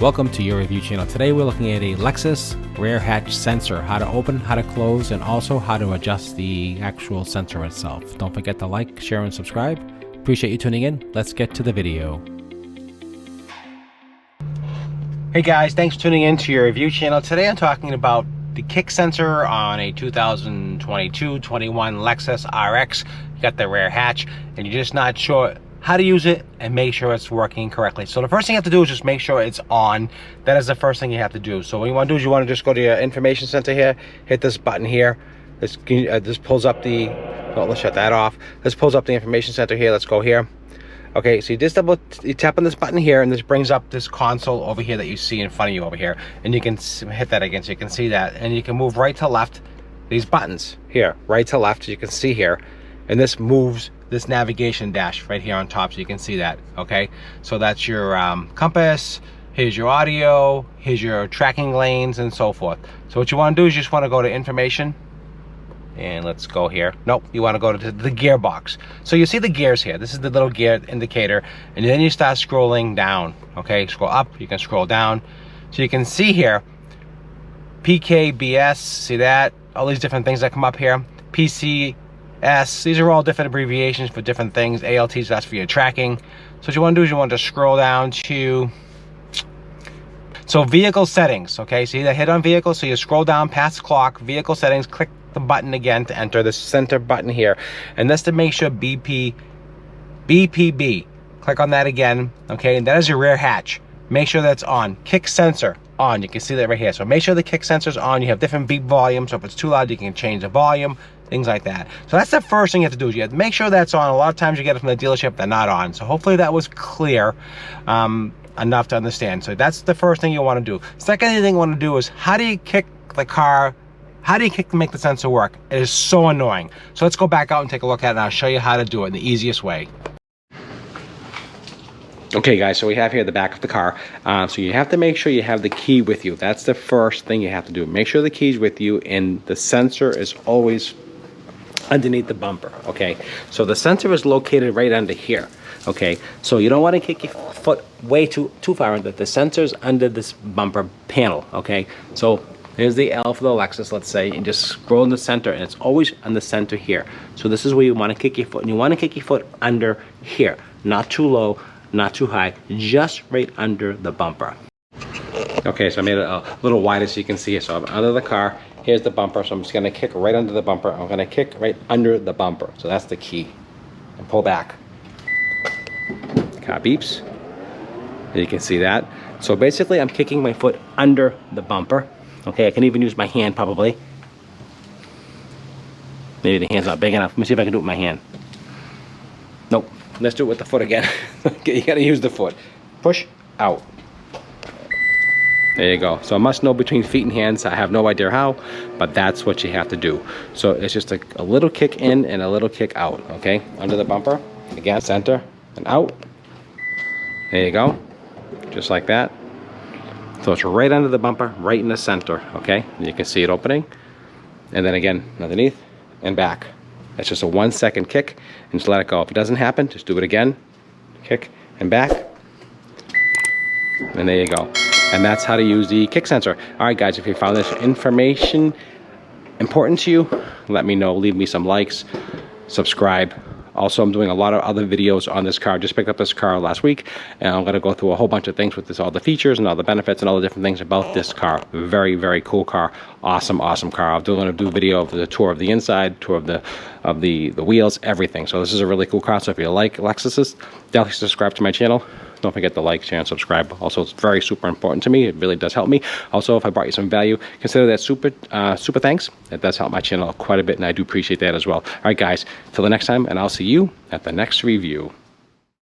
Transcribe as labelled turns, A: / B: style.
A: Welcome to your review channel. Today we're looking at a Lexus rear hatch sensor, how to open, how to close, and also how to adjust the actual sensor itself. Don't forget to like, share, and subscribe. Appreciate you tuning in. Let's get to the video. Hey guys, thanks for tuning in to your review channel. Today I'm talking about the kick sensor on a 2022-21 Lexus RX. You got the rear hatch and you're just not sure how to use it and make sure it's working correctly. So the first thing you have to do is just make sure it's on. That is the first thing you have to do. So what you want to do is you want to just go to your information center here, hit this button here. This pulls up the, oh, let's shut that off. This pulls up the information center here. Let's go here. Okay, so you tap on this button here and this brings up this console over here that you see in front of you over here. And you can hit that again so you can see that. And you can move right to left, these buttons here, right to left, you can see here. And this moves this navigation dash right here on top so you can see that. Okay, so that's your compass, here's your audio, here's your tracking lanes, and so forth. So what you want to do is you just want to go to information, and let's go here. Nope, you want to go to the gearbox. So you see the gears here. This is the little gear indicator, and then you start scrolling down. Okay, scroll up, you can scroll down. So you can see here PKBS, see that, all these different things that come up here. PCS, these are all different abbreviations for different things. ALTs, that's for your tracking. So what you want to do is you want to scroll down to, so vehicle settings. Okay, so you hit on vehicle, so you scroll down past clock, vehicle settings, click the button again to enter the center button here, and that's to make sure BPB, click on that again. Okay, and that is your rear hatch. Make sure that's on. Kick sensor on, you can see that right here. So make sure the kick sensor's on. You have different beep volumes, so if it's too loud you can change the volume, things like that. So that's the first thing you have to do is you have to make sure that's on. A lot of times you get it from the dealership, they're not on. So hopefully that was clear enough to understand. So that's the first thing you want to do. Second thing you want to do is, how do you kick the car? How do you kick to make the sensor work? It is so annoying. So let's go back out and take a look at it, and I'll show you how to do it in the easiest way. Okay guys, so we have here the back of the car. So you have to make sure you have the key with you. That's the first thing you have to do. Make sure the key's with you and the sensor is always underneath the bumper. Okay, so the sensor is located right under here. Okay, so you don't want to kick your foot way too far into the sensor's under this bumper panel. Okay, so here's the L for the Lexus, let's say, and just scroll in the center, and it's always on the center here. So this is where you want to kick your foot, and you want to kick your foot under here, not too low, not too high, just right under the bumper. Okay, so I made it a little wider so you can see it. So I'm under the car, here's the bumper, so I'm just gonna kick right under the bumper. I'm gonna kick right under the bumper. So that's the key. And pull back. The car beeps. And you can see that. So basically I'm kicking my foot under the bumper. Okay, I can even use my hand probably. Maybe the hand's not big enough. Let me see if I can do it with my hand. Nope. Let's do it with the foot again. You gotta use the foot. Push out. There you go. So I must know between feet and hands. I have no idea how, but that's what you have to do. So it's just a little kick in and a little kick out. Okay, under the bumper. Again, center and out. There you go. Just like that. So it's right under the bumper, right in the center. Okay, and you can see it opening. And then again, underneath and back. That's just a 1 second kick, and just let it go. If it doesn't happen, just do it again. Kick and back. And there you go. And that's how to use the kick sensor. All right, guys, if you found this information important to you, let me know. Leave me some likes, subscribe. Also, I'm doing a lot of other videos on this car. Just picked up this car last week, and I'm going to go through a whole bunch of things with this, all the features and all the benefits and all the different things about this car. Very, very cool car. Awesome, awesome car. I'm going to do a video of the tour of the inside, tour of the wheels, everything. So this is a really cool car. So if you like Lexuses, definitely subscribe to my channel. Don't forget to like, share, and subscribe. Also, it's very super important to me. It really does help me. Also, if I brought you some value, consider that super thanks. That does help my channel quite a bit, and I do appreciate that as well. All right, guys, till the next time, and I'll see you at the next review.